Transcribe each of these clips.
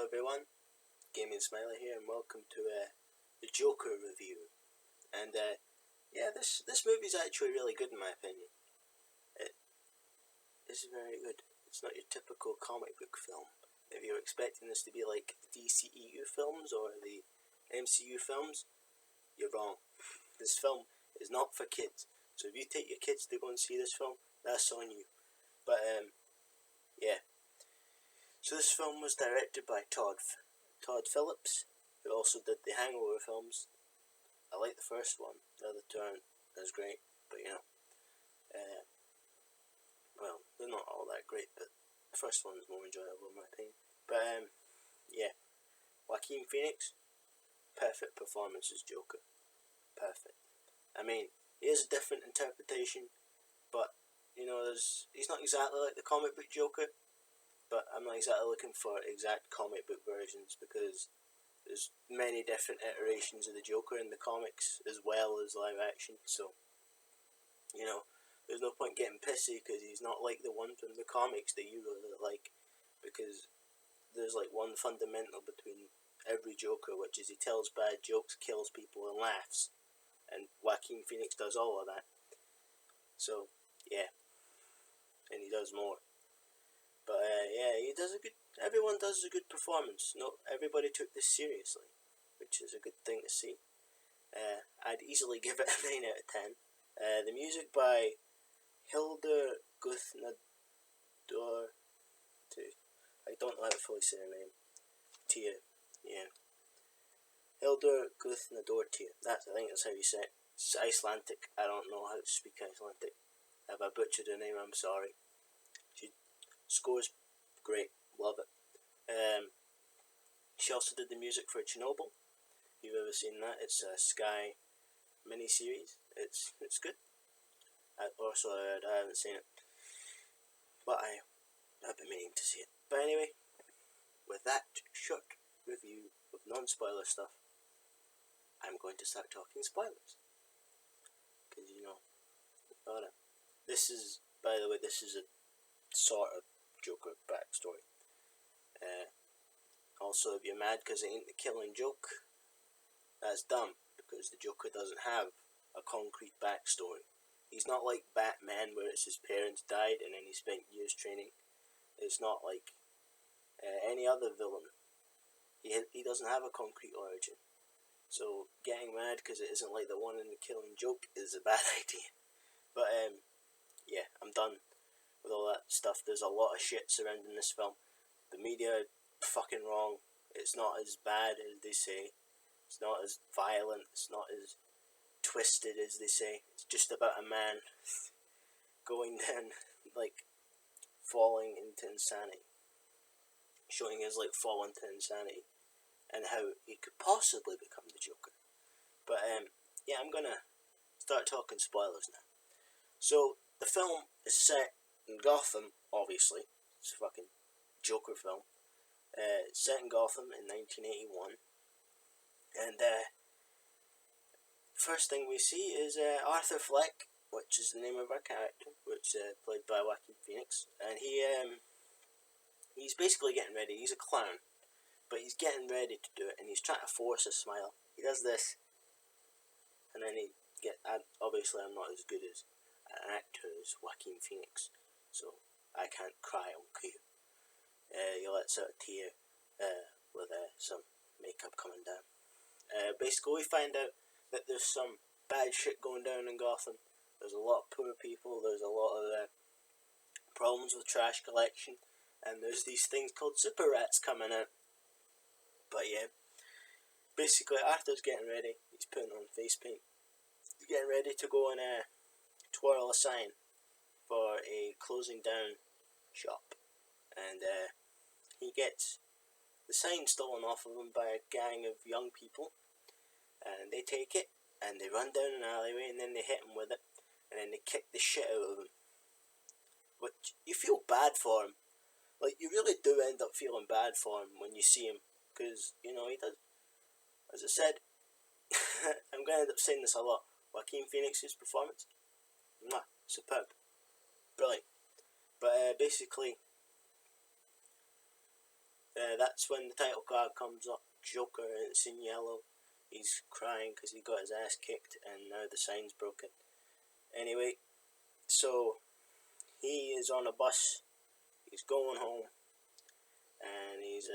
Hello everyone, Gaming Smiley here, and welcome to the Joker review. And this movie's actually really good in my opinion. It is very good. It's not your typical comic book film. If you're expecting this to be like the DCEU films or the MCU films, you're wrong. This film is not for kids. So if you take your kids to go and see this film, that's on you. But yeah. So this film was directed by Todd Phillips, who also did the Hangover films. I like the first one. The other two aren't as great, but well, they're not all that great, but the first one is more enjoyable in my opinion. But yeah, Joaquin Phoenix, perfect performance as Joker, perfect. I mean, he has a different interpretation, but he's not exactly like the comic book Joker. But I'm not exactly looking for exact comic book versions because there's many different iterations of the Joker in the comics as well as live action. So, there's no point getting pissy because he's not like the one from the comics that you really like, because there's like one fundamental between every Joker, which is he tells bad jokes, kills people, and laughs. And Joaquin Phoenix does all of that. So, yeah. And he does more. But he does a good. Everyone does a good performance. No, everybody took this seriously, which is a good thing to see. I'd easily give it a 9 out of 10. The music by Hildur Gudnadóttir. I don't know how to fully say her name. Tia, yeah. Hildur Gudnadóttir. I think that's how you say it. It's Icelandic. I don't know how to speak Icelandic. If I butchered her name, I'm sorry. She scores great, love it. She also did the music for Chernobyl. If you've ever seen that, it's a Sky miniseries. It's good. I haven't seen it, but I've been meaning to see it. But anyway, with that short review of non-spoiler stuff, I'm going to start talking spoilers. Because this is, by the way, this is a sort of Joker backstory. Also, if you're mad because it ain't the Killing Joke, that's dumb, because the Joker doesn't have a concrete backstory. He's not like Batman, where it's his parents died and then he spent years training. It's not like any other villain. He doesn't have a concrete origin. So getting mad because it isn't like the one in the Killing Joke is a bad idea. But yeah, I'm done with all that stuff. There's a lot of shit surrounding this film. The media fucking wrong. It's not as bad as they say. It's not as violent. It's not as twisted as they say. It's just about a man going down, like, falling into insanity. Showing his, like, fall into insanity. And how he could possibly become the Joker. But, yeah, I'm gonna start talking spoilers now. So, the film is set in Gotham, obviously. It's a fucking Joker film. It's set in Gotham in 1981. And, first thing we see is Arthur Fleck, which is the name of our character, which played by Joaquin Phoenix. And he's basically getting ready. He's a clown. But he's getting ready to do it, and he's trying to force a smile. He does this. And then obviously I'm not as good as an actor as Joaquin Phoenix, so I can't cry on cue. He lets out a tear with some makeup coming down. Basically, we find out that there's some bad shit going down in Gotham. There's a lot of poor people. There's a lot of problems with trash collection, and there's these things called super rats coming out. But yeah, basically Arthur's getting ready. He's putting on face paint. He's getting ready to go and twirl a sign for a closing down shop. And he gets the sign stolen off of him by a gang of young people. And they take it, and they run down an alleyway, and then they hit him with it. And then they kick the shit out of him. Which, you feel bad for him. Like, you really do end up feeling bad for him when you see him. Because, he does. As I said, I'm going to end up saying this a lot. Joaquin Phoenix's performance, superb. Brilliant. But basically, that's when the title card comes up, Joker, and it's in yellow. He's crying because he got his ass kicked and now the sign's broken. Anyway, so he is on a bus, he's going home, and he's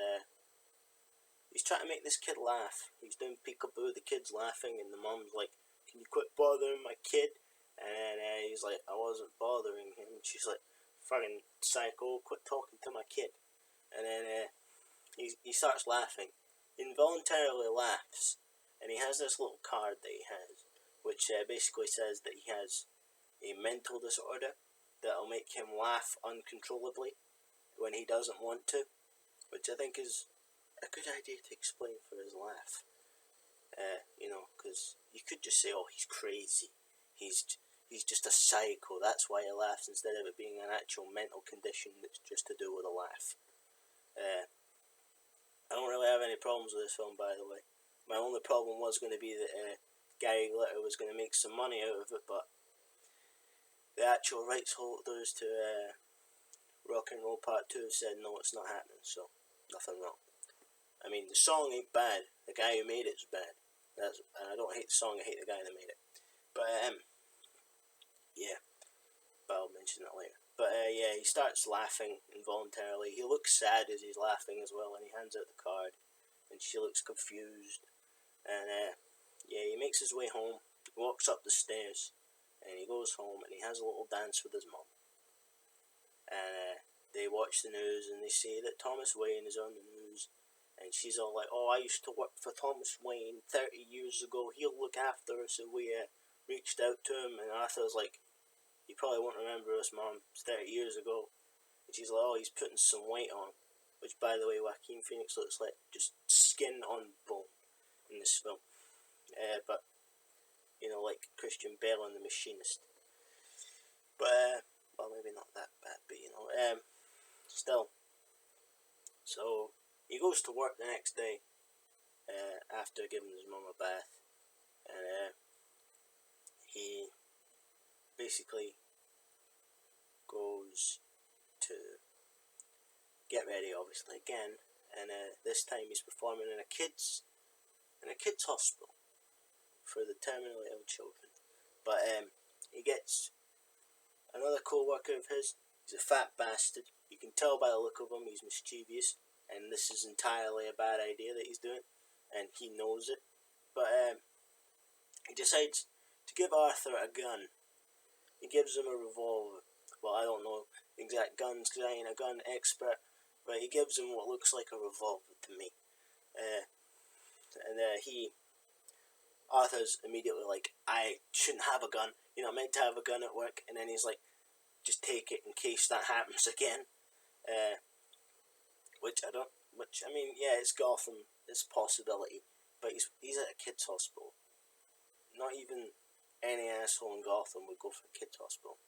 trying to make this kid laugh. He's doing peekaboo, the kid's laughing, and the mom's like, "Can you quit bothering my kid?" And he's like, "I wasn't bothering him." And she's like, "Fucking psycho, quit talking to my kid." And then he starts laughing, involuntarily laughs, and he has this little card that he has, which basically says that he has a mental disorder that'll make him laugh uncontrollably when he doesn't want to, which I think is a good idea to explain for his laugh. Because you could just say, "Oh, he's crazy. He's just a psycho. That's why he laughs," instead of it being an actual mental condition that's just to do with a laugh. I don't really have any problems with this film, by the way. My only problem was going to be that Gary Glitter was going to make some money out of it, but the actual rights holders to Rock and Roll Part 2 said no, it's not happening, so nothing wrong. I mean, the song ain't bad. The guy who made it's bad. And I don't hate the song, I hate the guy that made it. But, yeah. But I'll mention that later. But, yeah, he starts laughing involuntarily. He looks sad as he's laughing as well, and he hands out the card. And she looks confused. And, yeah, he makes his way home. He walks up the stairs. And he goes home, and he has a little dance with his mum. And, they watch the news, and they see that Thomas Wayne is on the news. And she's all like, "Oh, I used to work for Thomas Wayne 30 years ago. He'll look after us." And we reached out to him. And Arthur's like, "You probably won't remember us, Mom. It's 30 years ago." And she's like, "Oh, he's putting some weight on." Which, by the way, Joaquin Phoenix looks like just skin on bone in this film. But, like Christian Bale in The Machinist. But, well, maybe not that bad, but, still. So, he goes to work the next day, after giving his mum a bath, and he basically goes to get ready, obviously, again, and this time he's performing in a kids hospital for the terminally ill children. But he gets another co-worker of his. He's a fat bastard. You can tell by the look of him he's mischievous, and this is entirely a bad idea that he's doing, and he knows it. But he decides to give Arthur a gun. He gives him a revolver. Well, I don't know exact guns because I ain't a gun expert, but he gives him what looks like a revolver to me. Arthur's immediately like, "I shouldn't have a gun. You're not meant to have a gun at work." And then he's like, "Just take it in case that happens again." It's Gotham. It's a possibility. But he's at a kids' hospital. Not even any asshole in Gotham would go for a kids' hospital.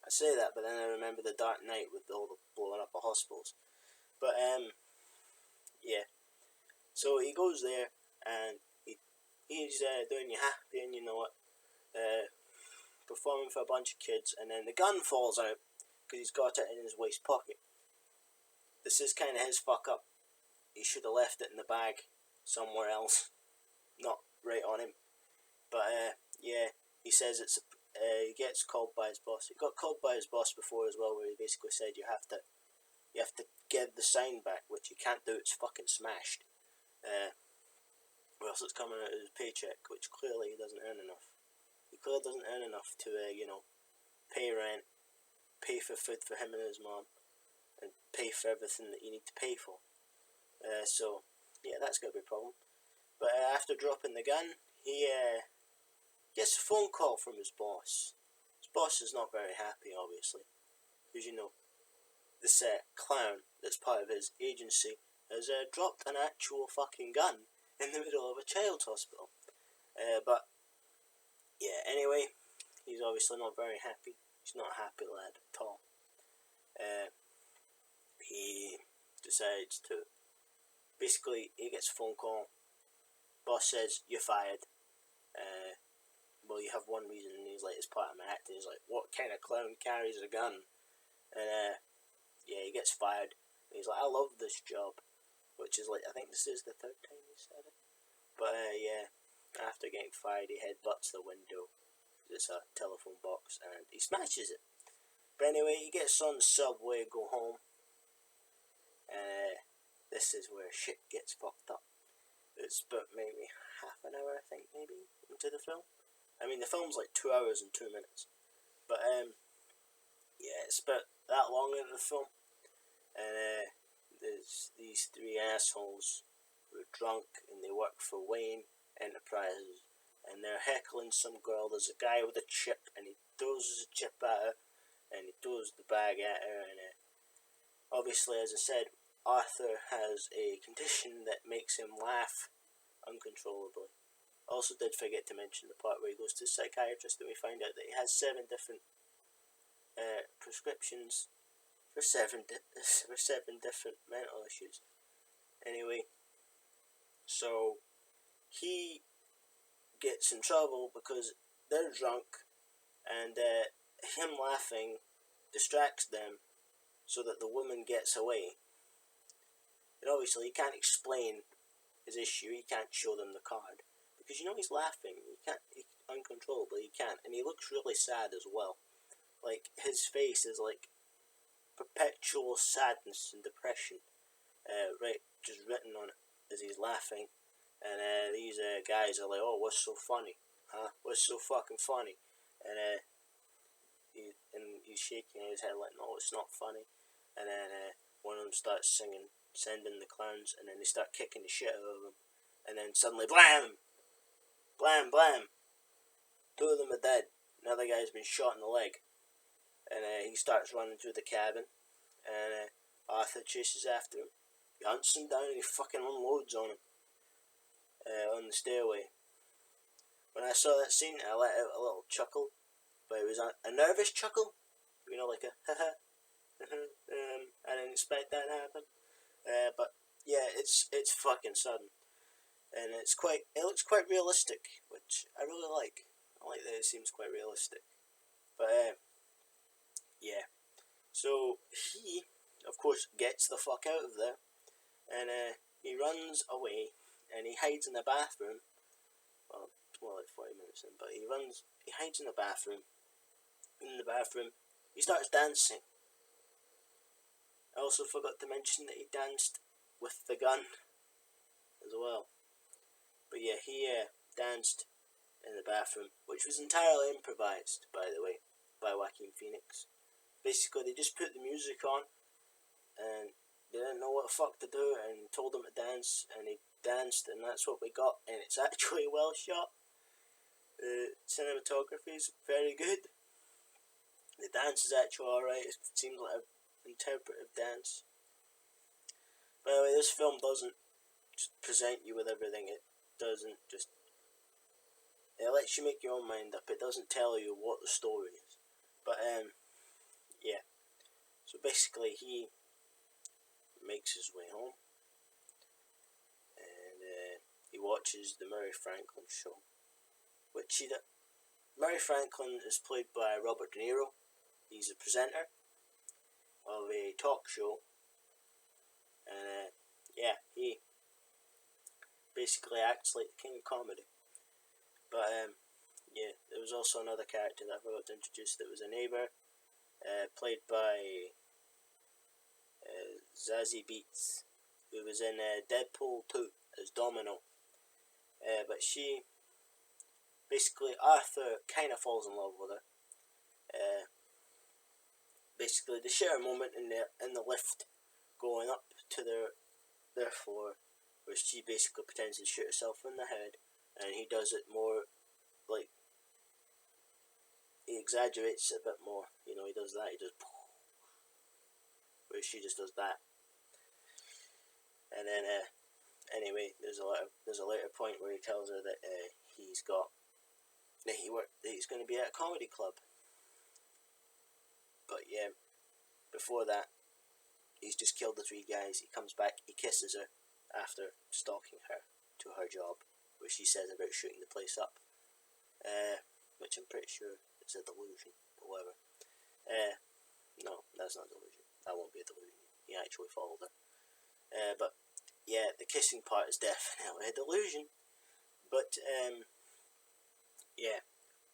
I say that, but then I remember the Dark Knight with all the blowing up of hospitals. But, yeah. So he goes there, and he's doing You Happy and You Know It, performing for a bunch of kids, and then the gun falls out, because he's got it in his waist pocket. This is kind of his fuck up. He should have left it in the bag somewhere else, not right on him. But, yeah, he says he gets called by his boss. He got called by his boss before as well, where he basically said you have to give the sign back, which you can't do, it's fucking smashed. Or else it's coming out of his paycheck, which clearly he doesn't earn enough. He clearly doesn't earn enough to, pay rent, pay for food for him and his mom, and pay for everything that you need to pay for. So, yeah, that's going to be a problem. But after dropping the gun, he gets a phone call from his boss. His boss is not very happy, obviously. Because, this clown that's part of his agency has dropped an actual fucking gun in the middle of a child's hospital. But, yeah, anyway, he's obviously not very happy. He's not a happy lad at all. He decides to... Basically, he gets a phone call. Boss says, "You're fired." Well, you have one reason, and he's like, "It's part of my acting." He's like, "What kind of clown carries a gun?" And, yeah, he gets fired. He's like, I love this job, which is like, I think this is the third time he said it. But yeah, after getting fired, he headbutts the window. It's a telephone box, and he smashes it. But anyway, he gets on the subway, go home, and this is where shit gets fucked up. It's about maybe half an hour, I think, maybe, into the film. I mean, the film's like 2 hours and 2 minutes. But, yeah, it's about that long into the film. And, there's these three assholes who are drunk, and they work for Wayne Enterprises. And they're heckling some girl. There's a guy with a chip, and he throws his chip at her, and he throws the bag at her, and, obviously, as I said, Arthur has a condition that makes him laugh uncontrollably. Also did forget to mention the part where he goes to the psychiatrist and we find out that he has 7 different prescriptions for 7 different mental issues. Anyway, so he gets in trouble because they're drunk and him laughing distracts them so that the woman gets away. And obviously he can't explain his issue, he can't show them the card. Because he's laughing, uncontrollably, he can't. And he looks really sad as well. Like, his face is like perpetual sadness and depression. Just written on it as he's laughing. And these guys are like, oh, what's so funny? Huh? What's so fucking funny? And he's shaking his head like, no, it's not funny. And then one of them starts singing, Send in the Clowns, and then they start kicking the shit out of him. And then suddenly, blam! Blam, blam! 2 of them are dead. Another guy's been shot in the leg. And he starts running through the cabin. And Arthur chases after him. He hunts him down and he fucking unloads on him. On the stairway. When I saw that scene, I let out a little chuckle. But it was a nervous chuckle. Like a haha. I didn't expect that to happen. But yeah, it's fucking sudden. And it looks quite realistic, which I really like. I like that it seems quite realistic. But, yeah. So, he, of course, gets the fuck out of there. And, he runs away, and he hides in the bathroom. Well, it's more like 40 minutes in, but he hides in the bathroom. In the bathroom, he starts dancing. I also forgot to mention that he danced with the gun as well. But yeah, he danced in the bathroom, which was entirely improvised, by the way, by Joaquin Phoenix. Basically, they just put the music on, and they didn't know what the fuck to do, and told him to dance, and he danced, and that's what we got, and it's actually well shot. The cinematography is very good. The dance is actually alright. It seems like an interpretive dance. By the way, this film doesn't just present you with everything. It doesn't just... It lets you make your own mind up. It doesn't tell you what the story is. But, yeah. So basically, he makes his way home. And he watches the Murray Franklin show. Murray Franklin is played by Robert De Niro. He's a presenter of a talk show. And, yeah, he basically acts like the king of comedy. But, yeah, there was also another character that I forgot to introduce that was a neighbour, played by Zazie Beetz, who was in Deadpool 2 as Domino. But she, basically, Arthur kind of falls in love with her. Basically, they share a moment in the lift going up to their floor, where she basically pretends to shoot herself in the head, and he does it more, like, he exaggerates it a bit more. He does that, he does, where she just does that. And then, anyway, there's a later point where he tells her that he's going to be at a comedy club. But yeah, before that, he's just killed the 3 guys. He comes back, he kisses her after stalking her to her job, where she says about shooting the place up, which I'm pretty sure is a delusion, but whatever. No, that's not a delusion. That won't be a delusion. He actually followed her. But yeah, the kissing part is definitely a delusion. But yeah,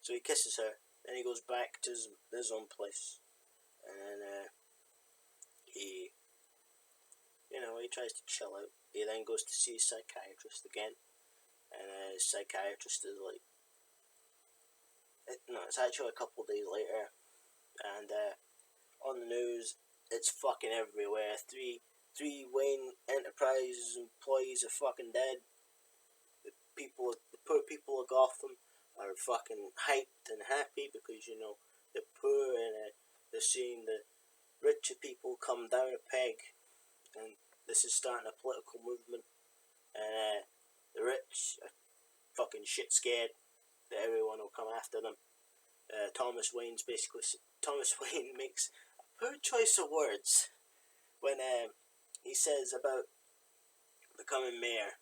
so he kisses her, then he goes back to his own place, and then he, he tries to chill out. He then goes to see his psychiatrist again, and his psychiatrist is like, it's actually a couple of days later, and on the news, it's fucking everywhere. Three Wayne Enterprises employees are fucking dead. The poor people of Gotham are fucking hyped and happy because, they're poor, and they're seeing the richer people come down a peg, and this is starting a political movement, and the rich are fucking shit scared that everyone will come after them. Thomas Wayne makes a poor choice of words when he says about becoming mayor,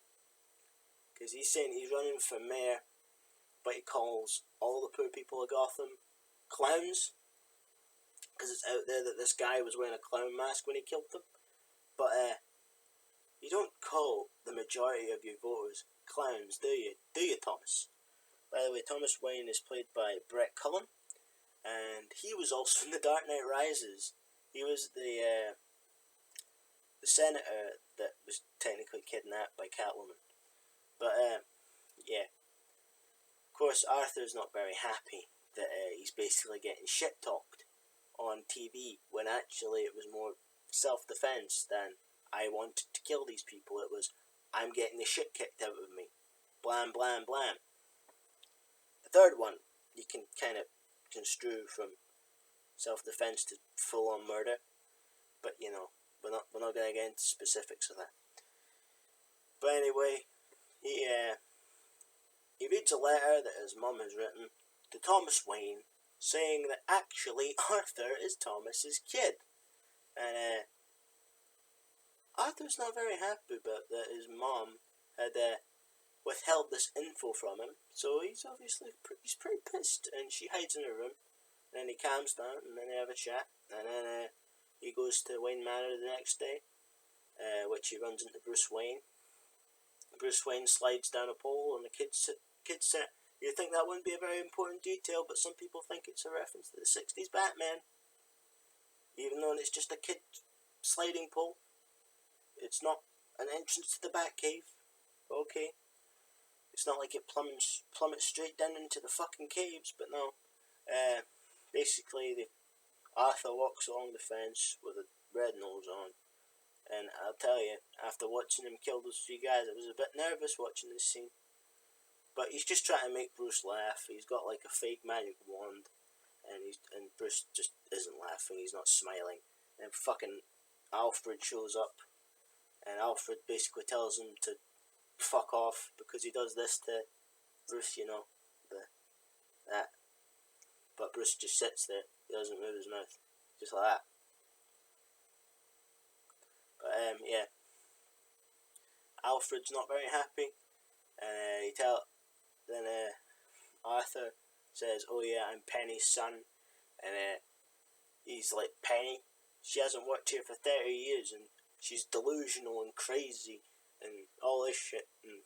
because he's saying he's running for mayor, but he calls all the poor people of Gotham clowns, because it's out there that this guy was wearing a clown mask when he killed them. But you don't call the majority of your voters clowns, do you? Do you, Thomas? By the way, Thomas Wayne is played by Brett Cullen, and he was also in The Dark Knight Rises. He was the senator that was technically kidnapped by Catwoman. But yeah, of course Arthur's not very happy that he's basically getting shit talked on TV, when actually it was more self-defense than I wanted to kill these people. It was, I'm getting the shit kicked out of me. Blam, blam, blam. The third one, you can kind of construe from self-defense to full-on murder, but we're not going to get into specifics of that. But anyway, he reads a letter that his mum has written to Thomas Wayne, saying that actually Arthur is Thomas's kid, and Arthur's not very happy about that his mom had withheld this info from him, so he's obviously pretty pissed, and she hides in her room, and then he calms down, and then they have a chat, and then he goes to Wayne Manor the next day, which he runs into Bruce Wayne. Bruce Wayne slides down a pole, and the kids sit. You'd think that wouldn't be a very important detail, but some people think it's a reference to the 60s Batman, even though it's just a kid sliding pole. It's not an entrance to the Batcave, okay? It's not like it plummets straight down into the fucking caves, but no. Basically, Arthur walks along the fence with a red nose on, and I'll tell you, after watching him kill those three guys, I was a bit nervous watching this scene. But he's just trying to make Bruce laugh. He's got like a fake magic wand, and Bruce just isn't laughing. He's not smiling. And fucking Alfred shows up, and Alfred basically tells him to fuck off because he does this to Bruce, that. But Bruce just sits there. He doesn't move his mouth, just like that. But yeah, Alfred's not very happy, and then Arthur says, "Oh yeah, I'm Penny's son," and he's like, "Penny? She hasn't worked here for 30 years, and she's delusional and crazy, and all this shit." And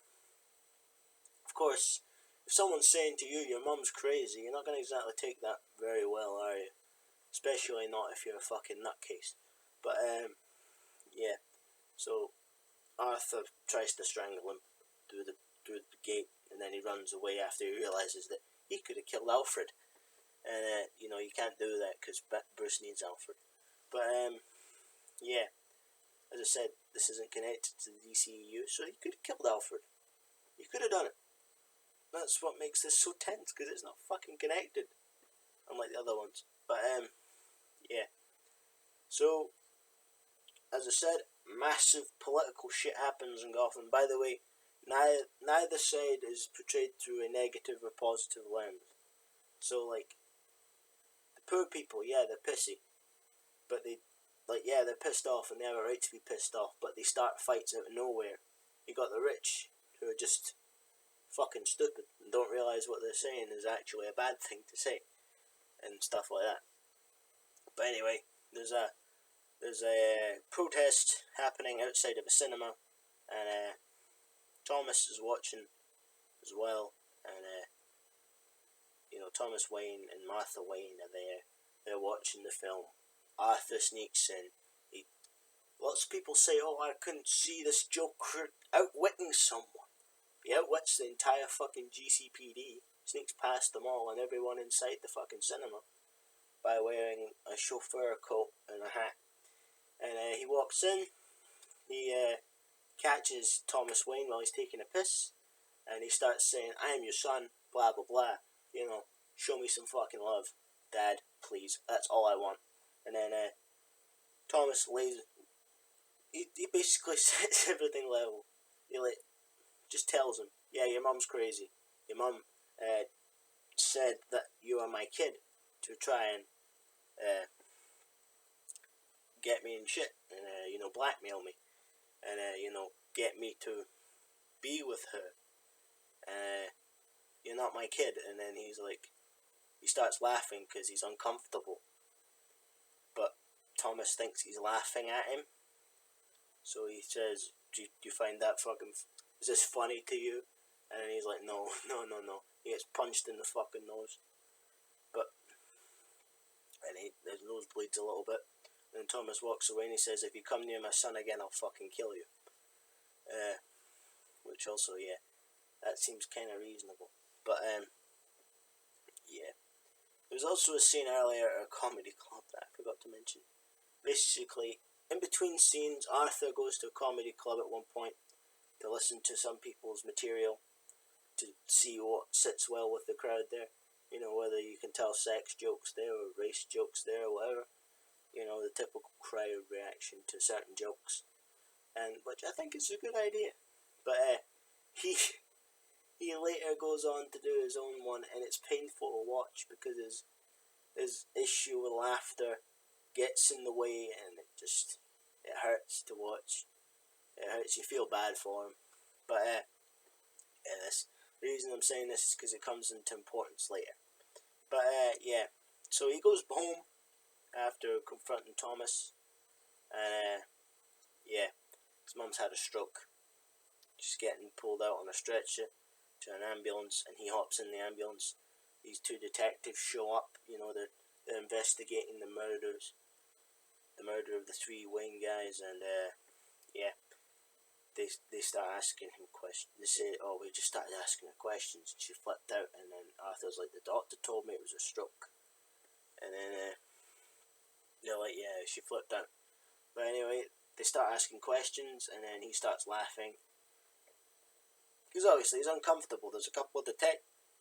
of course, if someone's saying to you, your mum's crazy, you're not going to exactly take that very well, are you? Especially not if you're a fucking nutcase. But, yeah. So, Arthur tries to strangle him through the gate, and then he runs away after he realises that he could have killed Alfred. And, you can't do that because Bruce needs Alfred. But, yeah. As I said, this isn't connected to the DCEU, so he could have killed Alfred. He could have done it. That's what makes this so tense, because it's not fucking connected, unlike the other ones. But, yeah. So, as I said, massive political shit happens in Gotham. By the way, neither side is portrayed through a negative or positive lens. So, like, the poor people, yeah, they're pissy. But they're pissed off, and they have a right to be pissed off, but they start fights out of nowhere. You got the rich, who are just fucking stupid and don't realise what they're saying is actually a bad thing to say, and stuff like that. But anyway, there's there's a protest happening outside of a cinema, and Thomas is watching as well, and Thomas Wayne and Martha Wayne are there. They're watching the film. Arthur sneaks in. Lots of people say, "Oh, I couldn't see this Joker outwitting someone." He outwits the entire fucking GCPD. Sneaks past them all and everyone inside the fucking cinema by wearing a chauffeur coat and a hat. And he walks in. He catches Thomas Wayne while he's taking a piss, and he starts saying, "I am your son, blah blah blah. Show me some fucking love, Dad, please. That's all I want." And then Thomas lays. He basically sets everything level. He just tells him, "Yeah, your mum's crazy. Your mum said that you are my kid to try and get me in shit and blackmail me and get me to be with her. You're not my kid." And then he starts laughing because he's uncomfortable, but Thomas thinks he's laughing at him, so he says, do you find that is this funny to you?" And then he's like, no. He gets punched in the fucking nose, and his nose bleeds a little bit. And Thomas walks away and he says, "If you come near my son again, I'll fucking kill you." Which also, yeah, that seems kind of reasonable. But, yeah. There's also a scene earlier at a comedy club that I forgot to mention. Basically, in between scenes, Arthur goes to a comedy club at one point to listen to some people's material, to see what sits well with the crowd there. Whether you can tell sex jokes there or race jokes there or whatever. The typical crowd reaction to certain jokes. And which I think is a good idea. But he later goes on to do his own one, and it's painful to watch because his issue with laughter gets in the way, and it hurts to watch. It hurts. You feel bad for him. But the reason I'm saying this is because it comes into importance later. But yeah, so he goes home after confronting Thomas, and yeah, his mum's had a stroke. She's getting pulled out on a stretcher to an ambulance, and he hops in the ambulance. These two detectives show up. They're investigating the murder of the three Wayne guys, and yeah, they start asking him questions. They say, "Oh, we just started asking her questions." And she flipped out, and then Arthur's like, "The doctor told me it was a stroke." And then they're like, "Yeah, she flipped out." But anyway, they start asking questions, and then he starts laughing. Because obviously he's uncomfortable. There's a couple of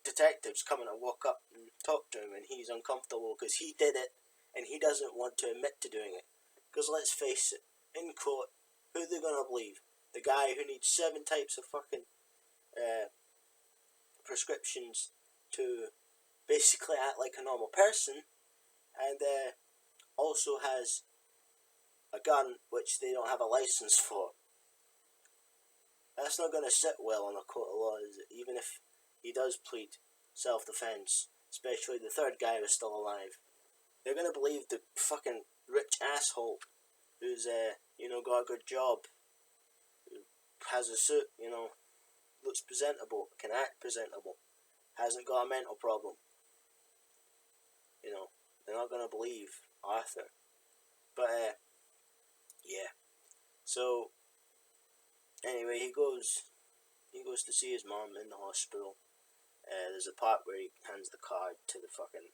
detectives coming to walk up and talk to him, and he's uncomfortable because he did it, and he doesn't want to admit to doing it. Because let's face it, in court, who are they going to believe? The guy who needs 7 types of fucking prescriptions to basically act like a normal person, and also has a gun which they don't have a license for. That's not going to sit well in a court of law, is it? Even if he does plead self-defense, especially the third guy who's still alive. They're going to believe the fucking rich asshole who's, got a good job, who has a suit, looks presentable, can act presentable, hasn't got a mental problem. They're not going to believe Arthur. But, yeah. So, anyway, he goes to see his mom in the hospital. There's a part where he hands the card to the fucking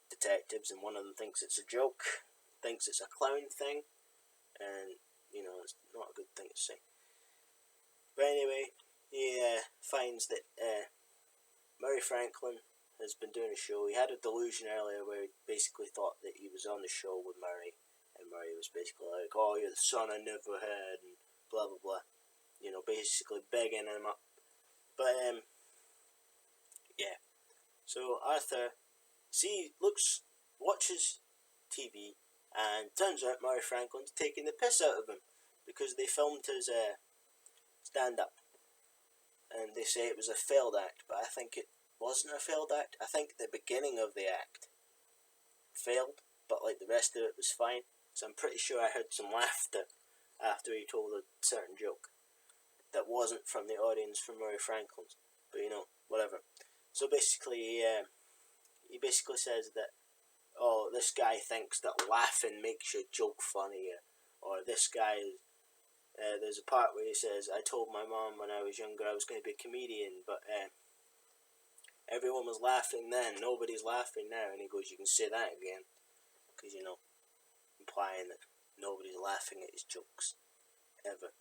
detectives, and one of them thinks it's a joke, thinks it's a clown thing, and, it's not a good thing to say. But anyway, he finds that Murray Franklin has been doing a show. He had a delusion earlier where he basically thought that he was on the show with Murray, and Murray was basically like, "Oh, you're the son I never had," and blah blah blah. Basically begging him up. But yeah. So Arthur watches TV, and turns out Murray Franklin's taking the piss out of him because they filmed his stand-up, and they say it was a failed act, but I think it wasn't a failed act. I think the beginning of the act failed, but the rest of it was fine. because I'm pretty sure I heard some laughter after he told a certain joke that wasn't from the audience from Murray Franklin's, but whatever. So basically, he basically says that, oh, this guy thinks that laughing makes your joke funnier, or this guy, there's a part where he says, I told my mom when I was younger I was going to be a comedian, but everyone was laughing then, nobody's laughing now, and he goes, you can say that again, because, implying that nobody's laughing at his jokes, ever.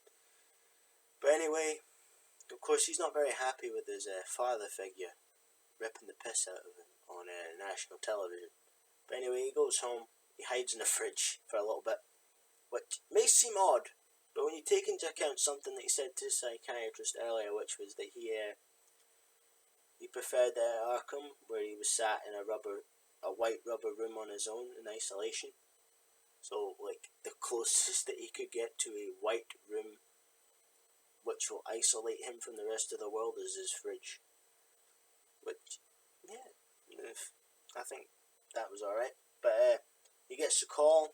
But anyway, of course, he's not very happy with his father figure ripping the piss out of him on national television. But anyway, he goes home, he hides in the fridge for a little bit, which may seem odd, but when you take into account something that he said to the psychiatrist earlier, which was that he preferred Arkham, where he was sat in a white rubber room on his own in isolation. So, like, the closest that he could get to a white room which will isolate him from the rest of the world is his fridge. Which, yeah, I think that was alright. But he gets a call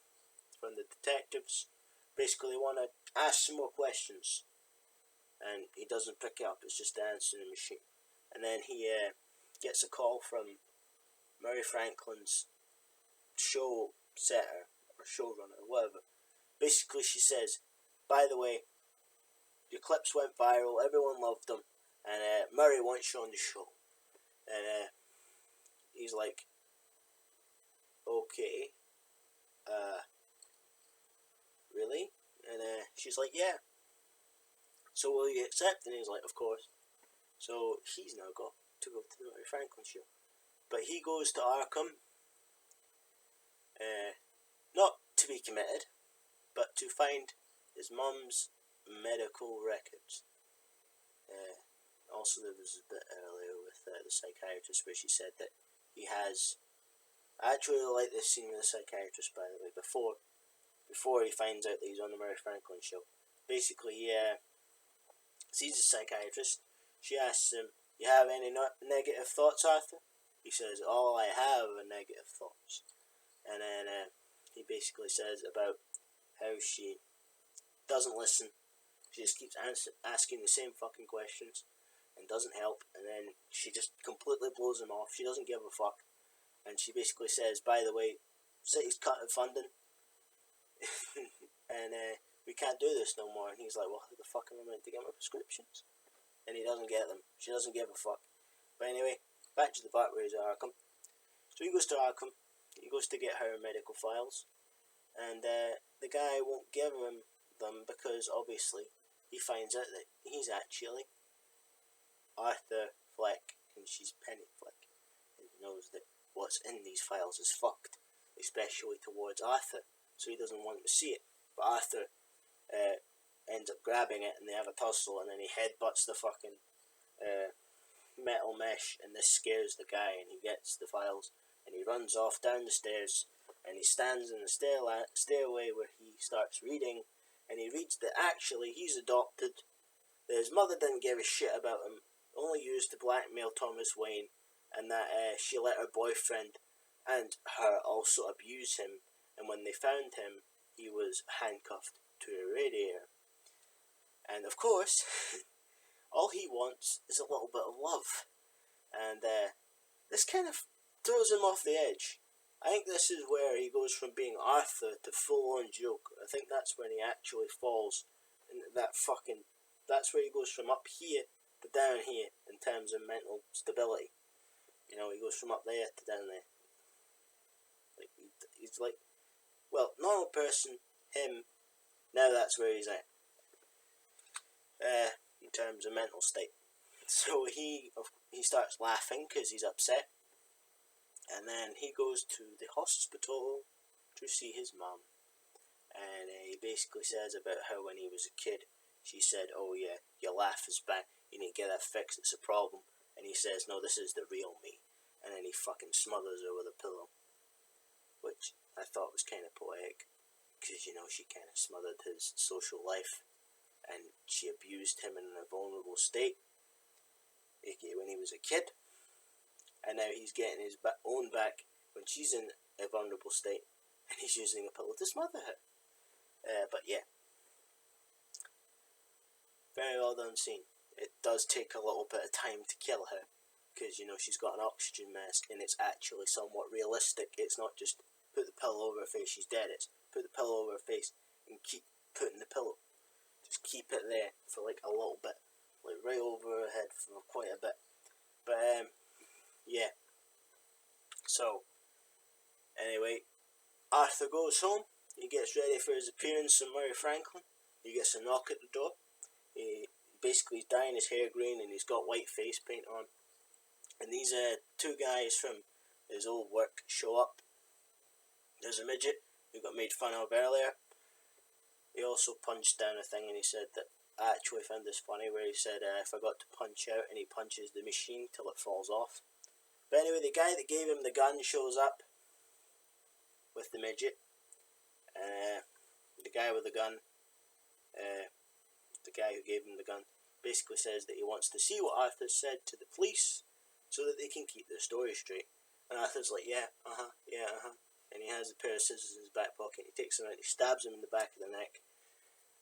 from the detectives. Basically, they want to ask some more questions. And he doesn't pick up, it's just the answering machine. And then he gets a call from Murray Franklin's show setter, or showrunner, or whatever. Basically, she says, by the way, your clips went viral, everyone loved them, and Murray wants you on the show. And he's like, okay, really? And she's like, yeah. So will you accept? And he's like, of course. So he's now got to go to the Murray Franklin show. But he goes to Arkham, not to be committed, but to find his mum's medical records. Also, there was a bit earlier with the psychiatrist where she said that he has. I actually like this scene with the psychiatrist, by the way. Before he finds out that he's on the Murray Franklin show, basically he sees the psychiatrist. She asks him, "You have any negative thoughts, Arthur?" He says, "All I have are negative thoughts." And then he basically says about how she doesn't listen. She just keeps asking the same fucking questions and doesn't help. And then she just completely blows him off. She doesn't give a fuck. And she basically says, by the way, city's cutting funding. And we can't do this no more. And he's like, well, how the fuck am I meant to get my prescriptions? And he doesn't get them. She doesn't give a fuck. But anyway, back to the part where he's at Arkham. So he goes to Arkham. He goes to get her medical files. And the guy won't give him them because obviously he finds out that he's actually Arthur Fleck and she's Penny Fleck. And he knows that what's in these files is fucked, especially towards Arthur. So he doesn't want to see it. But Arthur ends up grabbing it and they have a tussle and then he headbutts the fucking metal mesh and this scares the guy and he gets the files and he runs off down the stairs and he stands in the stairway where he starts reading and he reads that actually he's adopted, that his mother didn't give a shit about him, only used to blackmail Thomas Wayne, and that she let her boyfriend and her also abuse him, and when they found him he was handcuffed to a radiator. And of course all he wants is a little bit of love, and this kind of throws him off the edge. I think this is where he goes from being Arthur to full-on joke. I think that's when he actually falls into that's where he goes from up here to down here in terms of mental stability. He goes from up there to down there. Like he's like, well, normal person, him. Now that's where he's at. In terms of mental state. So he starts laughing because he's upset. And then he goes to the hospital to see his mum. And he basically says about how when he was a kid, she said, oh yeah, your laugh is bad, you need to get that fixed, it's a problem. And he says, no, this is the real me. And then he fucking smothers her with a pillow. Which I thought was kind of poetic. Because, she kind of smothered his social life. And she abused him in a vulnerable state. A.k.a. when he was a kid. And now he's getting his own back when she's in a vulnerable state. and he's using a pillow to smother her. But yeah, very well done scene. It does take a little bit of time to kill her, because she's got an oxygen mask, and it's actually somewhat realistic. It's not just put the pillow over her face, she's dead. It's put the pillow over her face and keep putting the pillow. Just keep it there for like a little bit, like right over her head for quite a bit. But yeah. So anyway, Arthur goes home. He gets ready for his appearance on Murray Franklin. He gets a knock at the door. He's dyeing his hair green, and he's got white face paint on. And these two guys from his old work show up. There's a midget who got made fun of earlier. He also punched down a thing, and he said that I actually found this funny, where he said, I forgot to punch out, and he punches the machine till it falls off. But anyway, the guy that gave him the gun shows up with the midget. The guy with the gun, the guy who gave him the gun, basically says that he wants to see what Arthur said to the police so that they can keep their story straight. And Arthur's like, yeah. And he has a pair of scissors in his back pocket. He takes them out, he stabs him in the back of the neck,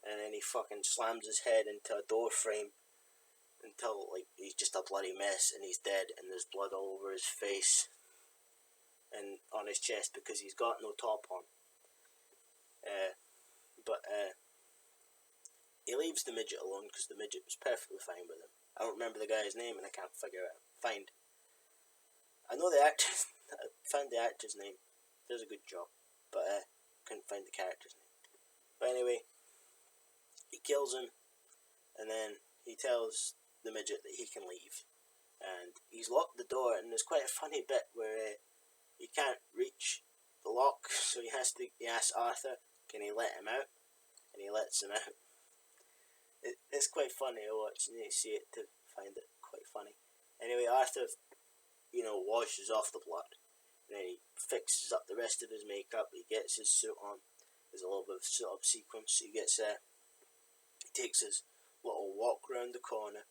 and then he fucking slams his head into a door frame until like he's just a bloody mess, and he's dead, and there's blood all over his face and on his chest because he's got no top on. But he leaves the midget alone because the midget was perfectly fine with him. I don't remember the guy's name, and I can't find. I know the actor. I found the actor's name. Does a good job, but couldn't find the character's name. But anyway, he kills him, and then he tells the midget that he can leave, and he's locked the door. And there's quite a funny bit where he can't reach the lock, so he asks Arthur, can he let him out? And he lets him out. It's quite funny to watch, and you see it to find it quite funny. Anyway, Arthur, washes off the blood, and then he fixes up the rest of his makeup. He gets his suit on. There's a little bit of suit up sequence. He takes his little walk round the corner.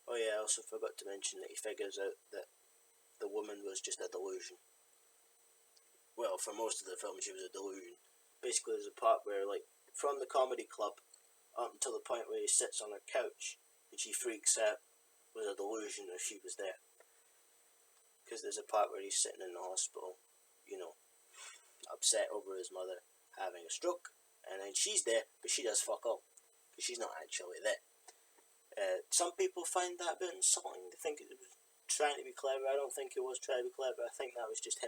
Oh yeah, I also forgot to mention that he figures out that the woman was just a delusion. Well, for most of the film, she was a delusion. Basically, there's a part where, like, from the comedy club up until the point where he sits on her couch and she freaks out, was a delusion if she was there. Because there's a part where he's sitting in the hospital, upset over his mother having a stroke, and then she's there, but she does fuck all, because she's not actually there. Some people find that a bit insulting. They think it was trying to be clever. I don't think it was trying to be clever. I think that was just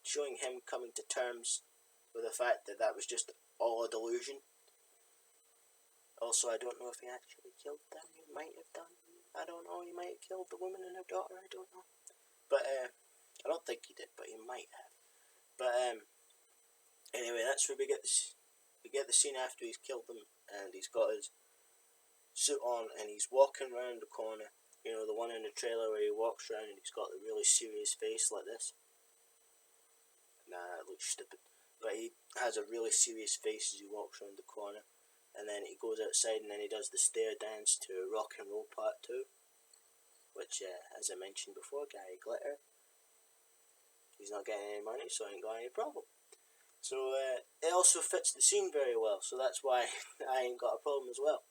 showing him coming to terms with the fact that was just all a delusion. Also, I don't know if he actually killed them. He might have done. I don't know. He might have killed the woman and her daughter. I don't know. But I don't think he did. But he might have. But anyway, that's where we get the scene after he's killed them, and he's got his suit on, and he's walking around the corner. The one in the trailer where he walks around and he's got the really serious face like this. Nah, it looks stupid. But he has a really serious face as he walks around the corner. And then he goes outside, and then he does the stair dance to Rock and Roll Part 2. Which, as I mentioned before, Gary Glitter, he's not getting any money, so I ain't got any problem. So it also fits the scene very well, so that's why I ain't got a problem as well.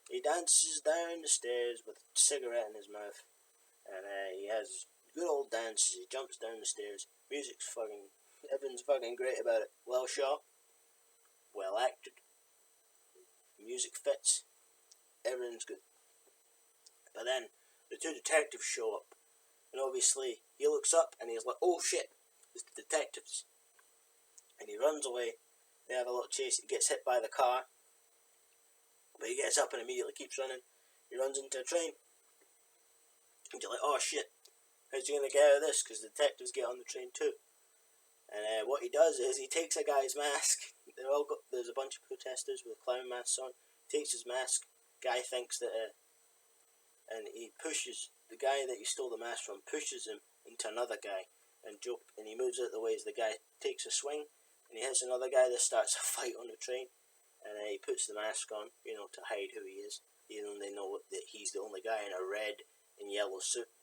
He dances down the stairs with a cigarette in his mouth, and he has good old dances. He jumps down the stairs. Everything's fucking great about it. Well shot, well acted, music fits, everything's good. But then the two detectives show up, and obviously he looks up and he's like, oh shit, it's the detectives. And he runs away. They have a little chase. He gets hit by the car, but he gets up and immediately keeps running. He runs into a train, and you're like, oh shit, how's he going to get out of this? Because the detectives get on the train too. And what he does is he takes a guy's mask. There's a bunch of protesters with clown masks on. Takes his mask. Guy thinks that, and he pushes the guy that he stole the mask from. Pushes him into another guy, and he moves out the way as the guy takes a swing, and he hits another guy that starts a fight on the train. And he puts the mask on, to hide who he is. Even though they know that he's the only guy in a red and yellow suit.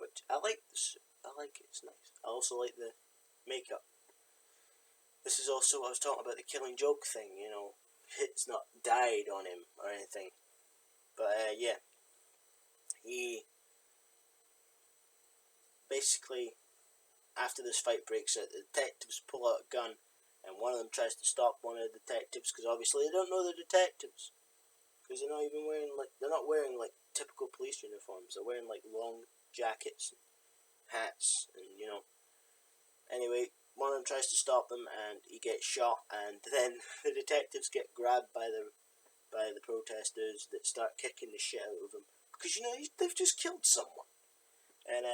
Which I like the suit. I like it. It's nice. I also like the makeup. this is also what I was talking about, the Killing Joke thing, you know. It's not died on him or anything. But, yeah. He basically, after this fight breaks out, the detectives pull out a gun, and one of them tries to stop one of the detectives, because obviously they don't know they're detectives. Because they're not even wearing, they're not wearing, typical police uniforms. They're wearing, long jackets and hats, and, you know. Anyway, one of them tries to stop them, and he gets shot, and then the detectives get grabbed by the protesters that start kicking the shit out of him. Because, you know, they've just killed someone. And,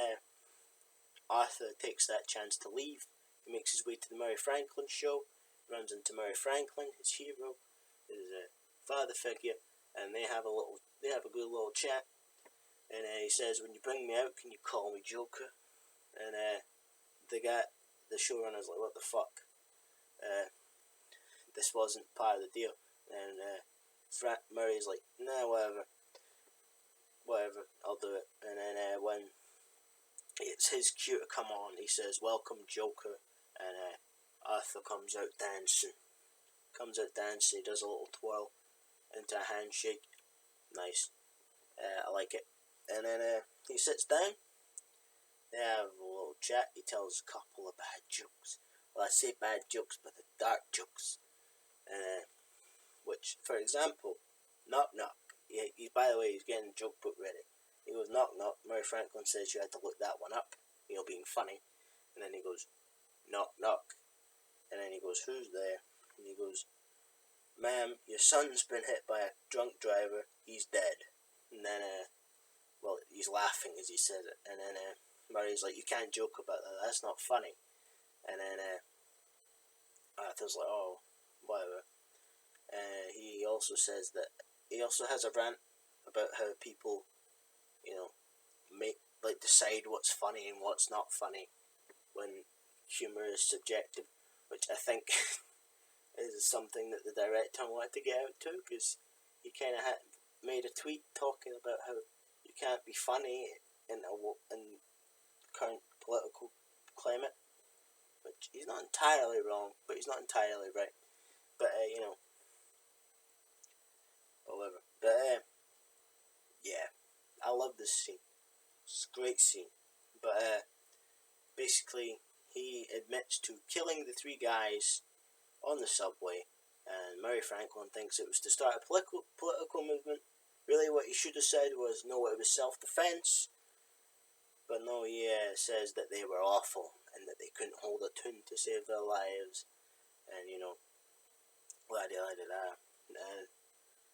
Arthur takes that chance to leave. He makes his way to the Murray Franklin show, runs into Murray Franklin, his hero, his father figure, and they have a good little chat. And he says, "When you bring me out, can you call me Joker?" And the showrunner's like, "What the fuck? This wasn't part of the deal." And Murray's like, "Nah, whatever, I'll do it." And then when it's his cue to come on, he says, "Welcome, Joker," and Arthur comes out dancing. He does a little twirl into a handshake. Nice. I like it. And then he sits down. They have a little chat. He tells a couple of bad jokes. Well, I say bad jokes, but they're dark jokes. Which, for example, knock knock. By the way, he's getting the joke book ready. He goes, "Knock knock." Murray Franklin says you had to look that one up, you know, being funny. And then he goes, "Knock knock." And then he goes, "Who's there?" And he goes, "Ma'am, your son's been hit by a drunk driver. He's dead." And then, he's laughing as he says it. And then Murray's like, "You can't joke about that. That's not funny." And then Arthur's like, "Oh, whatever." He also says that he also has a rant about how people, you know, decide what's funny and what's not funny when humour is subjective, which I think is something that the director wanted to get out to, because he kind of made a tweet talking about how you can't be funny in current political climate, which he's not entirely wrong, but he's not entirely right. But you know, whatever. But yeah, I love this scene. It's a great scene. But basically, he admits to killing the three guys on the subway, and Murray Franklin thinks it was to start a political movement. Really, what he should have said was, no, it was self-defense. But no, he says that they were awful and that they couldn't hold a tune to save their lives. And, you know, la-di-la-di-la. And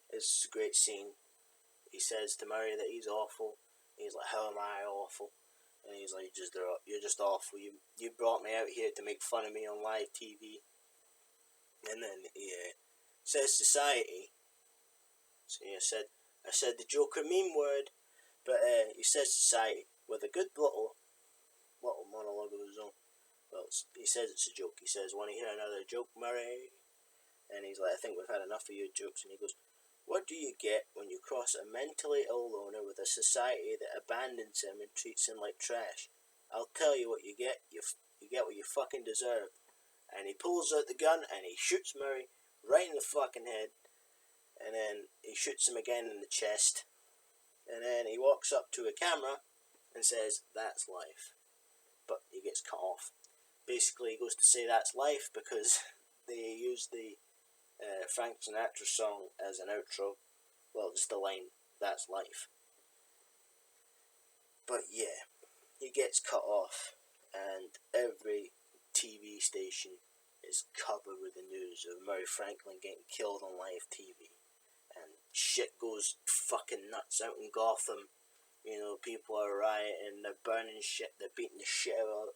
it's a great scene. He says to Murray that he's awful. He's like, "How am I awful?" And he's like, "You're just awful. You brought me out here to make fun of me on live TV." And then he says society. So I said the Joker meme word, but he says society with a good little monologue of his own. Well, he says it's a joke. He says, "Want to hear another joke, Murray?" And he's like, "I think we've had enough of your jokes." And he goes, "What do you get when you cross a mentally ill loner with a society that abandons him and treats him like trash? I'll tell you what you get. You get what you fucking deserve." And he pulls out the gun and he shoots Murray right in the fucking head. And then he shoots him again in the chest. And then he walks up to a camera and says, "That's life." But he gets cut off. Basically, he goes to say that's life because they use the Frank Sinatra song as an outro. Well, just the line, "That's life." But yeah, he gets cut off, and every TV station is covered with the news of Murray Franklin getting killed on live TV. And shit goes fucking nuts out in Gotham. You know, people are rioting, they're burning shit, they're beating the shit out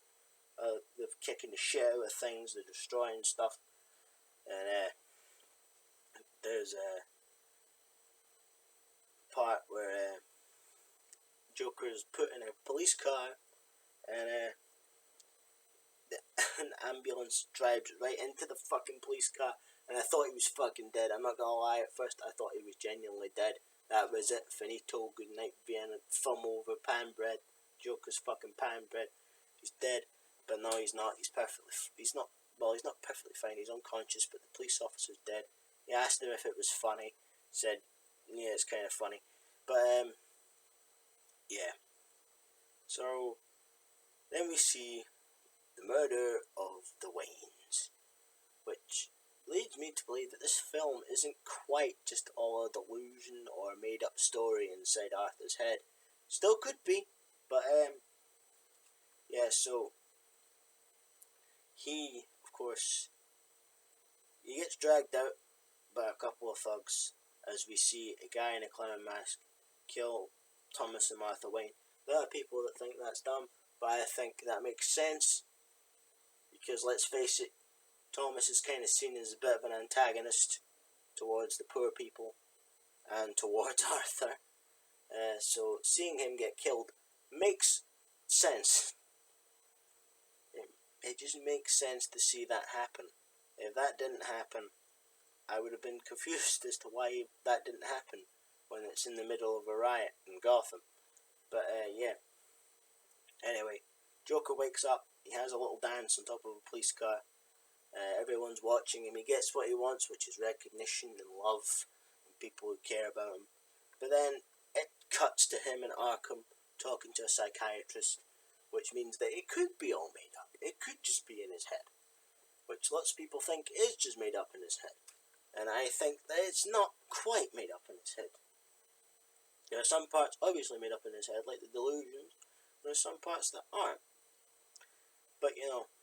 of, they're kicking the shit out of things, they're destroying stuff. And there's a part where Joker's put in a police car, and an ambulance drives right into the fucking police car, and I thought he was fucking dead. I'm not gonna lie, at first I thought he was genuinely dead. That was it, finito, good night Vienna, thumb over, pan bread, Joker's fucking pan bread. He's dead, but no, he's not. He's perfectly, he's not, well, he's not perfectly fine, he's unconscious, but the police officer's dead. He asked him if it was funny. He said, yeah, it's kind of funny. But, yeah. So, then we see the murder of the Waynes, which leads me to believe that this film isn't quite just all a delusion or a made-up story inside Arthur's head. Still could be, but, yeah, so, he, of course, he gets dragged out by a couple of thugs as we see a guy in a clown mask kill Thomas and Martha Wayne. There are people that think that's dumb, but I think that makes sense, because let's face it, Thomas is kind of seen as a bit of an antagonist towards the poor people and towards Arthur. So seeing him get killed makes sense. It just makes sense to see that happen. If that didn't happen, I would have been confused as to why that didn't happen when it's in the middle of a riot in Gotham. But, yeah. Anyway, Joker wakes up, he has a little dance on top of a police car. Everyone's watching him, he gets what he wants, which is recognition and love, and people who care about him. But then, it cuts to him in Arkham, talking to a psychiatrist, which means that it could be all made up. It could just be in his head, which lots of people think is just made up in his head. And I think that it's not quite made up in his head. There are some parts obviously made up in his head, like the delusions. There are some parts that aren't. But, you know,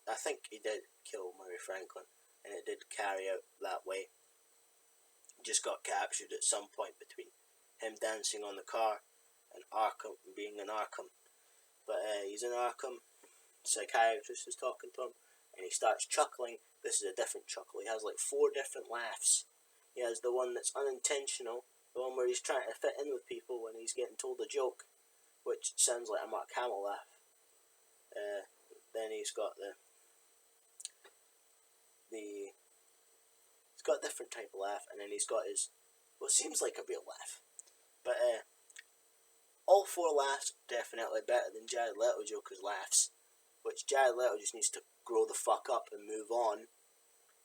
I think he did kill Murray Franklin, and it did carry out that way. He just got captured at some point between him dancing on the car and Arkham, being in Arkham. But he's in Arkham, the psychiatrist is talking to him, and he starts chuckling. This is a different chuckle. He has like 4 different laughs. He has the one that's unintentional, the one where he's trying to fit in with people when he's getting told a joke, which sounds like a Mark Hamill laugh. Then he's got he's got a different type of laugh, and then he's got his, what seems like a real laugh. But all 4 laughs definitely better than Jared Leto Joker's laughs, which Jared Leto just needs to grow the fuck up and move on,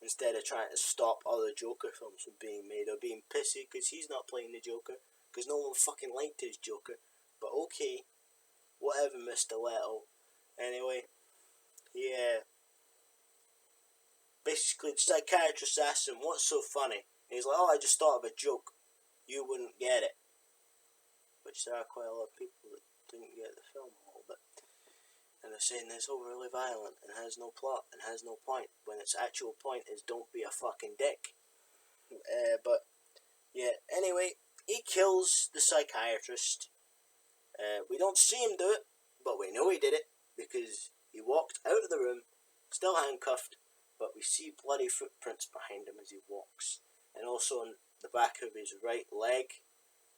instead of trying to stop other Joker films from being made, or being pissy because he's not playing the Joker, because no one fucking liked his Joker. But okay, whatever, Mr. Leto. Anyway, basically the psychiatrist asks him, what's so funny? And he's like, oh, I just thought of a joke. You wouldn't get it. Which there are quite a lot of people that didn't get the film a little bit. And they're saying it's overly violent and has no plot and has no point, when its actual point is don't be a fucking dick. But, yeah, anyway, he kills the psychiatrist. We don't see him do it, but we know he did it, because he walked out of the room, still handcuffed, but we see bloody footprints behind him as he walks. And also on the back of his right leg,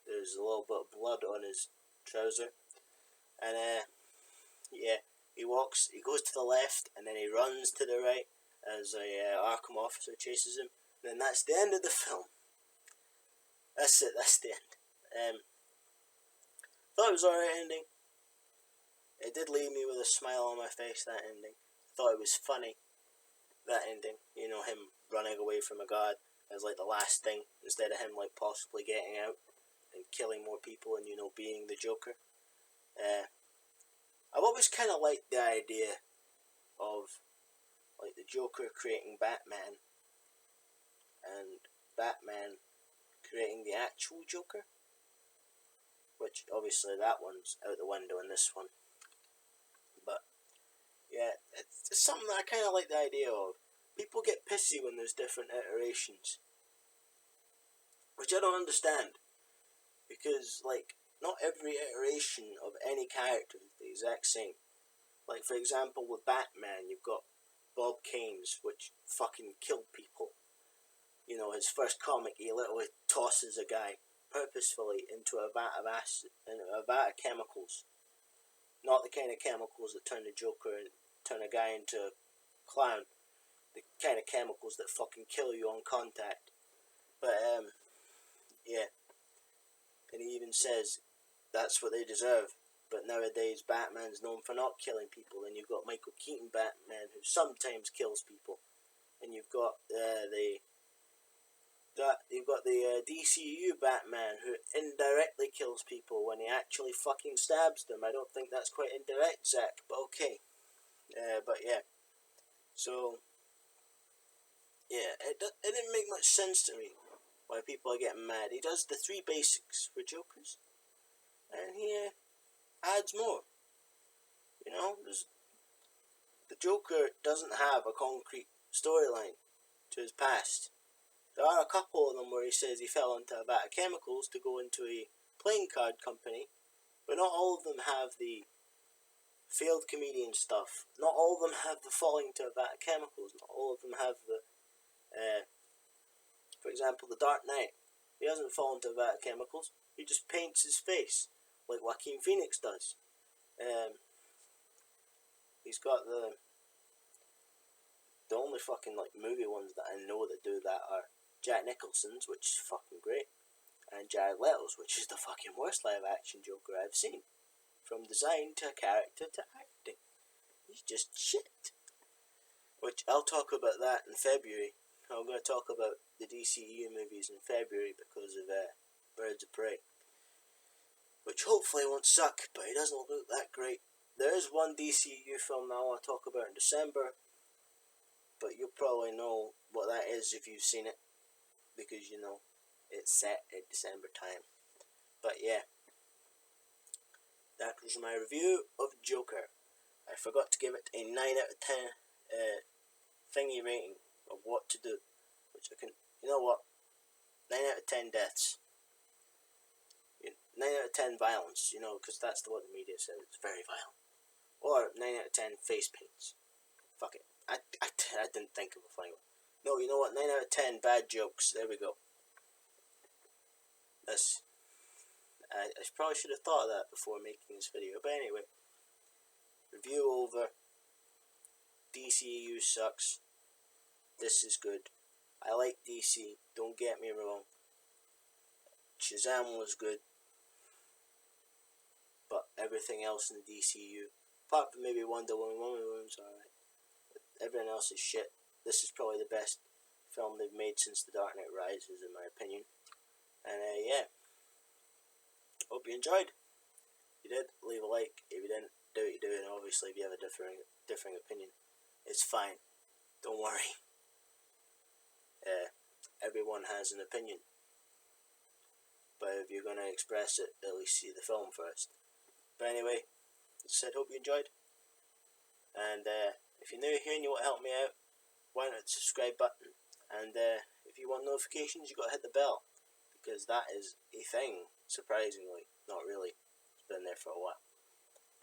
there's a little bit of blood on his trouser. And, yeah, he goes to the left, and then he runs to the right as a Arkham officer chases him. And then that's the end of the film. That's it, that's the end. Thought it was an alright ending. It did leave me with a smile on my face, that ending. Thought it was funny, that ending. You know, him running away from a guard as like the last thing, instead of him like possibly getting out and killing more people and, you know, being the Joker. I've always kind of liked the idea of like the Joker creating Batman and Batman creating the actual Joker, which obviously that one's out the window in this one. But yeah, it's something that I kind of like the idea of. People get pissy when there's different iterations, which I don't understand, because like not every iteration of any character is the exact same. Like for example with Batman, you've got Bob Kane's, which fucking killed people. You know, his first comic, he literally tosses a guy purposefully into a vat of acid, into a vat of chemicals. Not the kind of chemicals that turn the Joker and turn a guy into a clown. The kind of chemicals that fucking kill you on contact. But, yeah. And he even says, that's what they deserve. But nowadays, Batman's known for not killing people. And you've got Michael Keaton Batman, who sometimes kills people. And you've got the DCU Batman, who indirectly kills people when he actually fucking stabs them. I don't think that's quite indirect, Zach, but okay. But yeah. So, yeah, it didn't make much sense to me why people are getting mad. He does the 3 basics for Jokers, and he adds more. You know, the Joker doesn't have a concrete storyline to his past. There are a couple of them where he says he fell into a vat of chemicals to go into a playing card company, but not all of them have the failed comedian stuff. Not all of them have the falling into a vat of chemicals. Not all of them have the, for example, the Dark Knight. He doesn't fall into a vat of chemicals. He just paints his face like Joaquin Phoenix does. He's got the only fucking like movie ones that I know that do that are Jack Nicholson's, which is fucking great, and Jared Leto's, which is the fucking worst live action Joker I've seen. From design to character to acting. He's just shit. Which I'll talk about that in February. I'm going to talk about the DCEU movies in February because of Birds of Prey. Which hopefully won't suck, but it doesn't look that great. There is one DCEU film that I want to talk about in December, but you'll probably know what that is if you've seen it, because you know it's set at December time. But yeah, that was my review of Joker. I forgot to give it a 9 out of 10 thingy rating of what to do, which I can, you know what, 9 out of 10 deaths, 9 out of 10 violence, you know, because that's what the media says, it's very violent, or 9 out of 10 face paints. Fuck it, I didn't think of a funny one. No, you know what, 9 out of 10 bad jokes, there we go. I probably should have thought of that before making this video, but anyway, review over. DCU sucks. This is good. I like DC, don't get me wrong. Shazam was good, but everything else in the DCU, apart from maybe Wonder Woman was alright, but everything else is shit. This is probably the best film they've made since The Dark Knight Rises, in my opinion. And yeah, hope you enjoyed. If you did, leave a like. If you didn't, do what you do, and obviously if you have a differing opinion, it's fine. Don't worry. Everyone has an opinion, but if you're going to express it, at least see the film first. But anyway, as I said, hope you enjoyed, and if you're new here and you want to help me out, why not hit the subscribe button, and if you want notifications, you got to hit the bell, because that is a thing, surprisingly. Not really, it's been there for a while,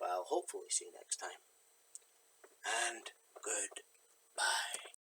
but I'll hopefully see you next time, and good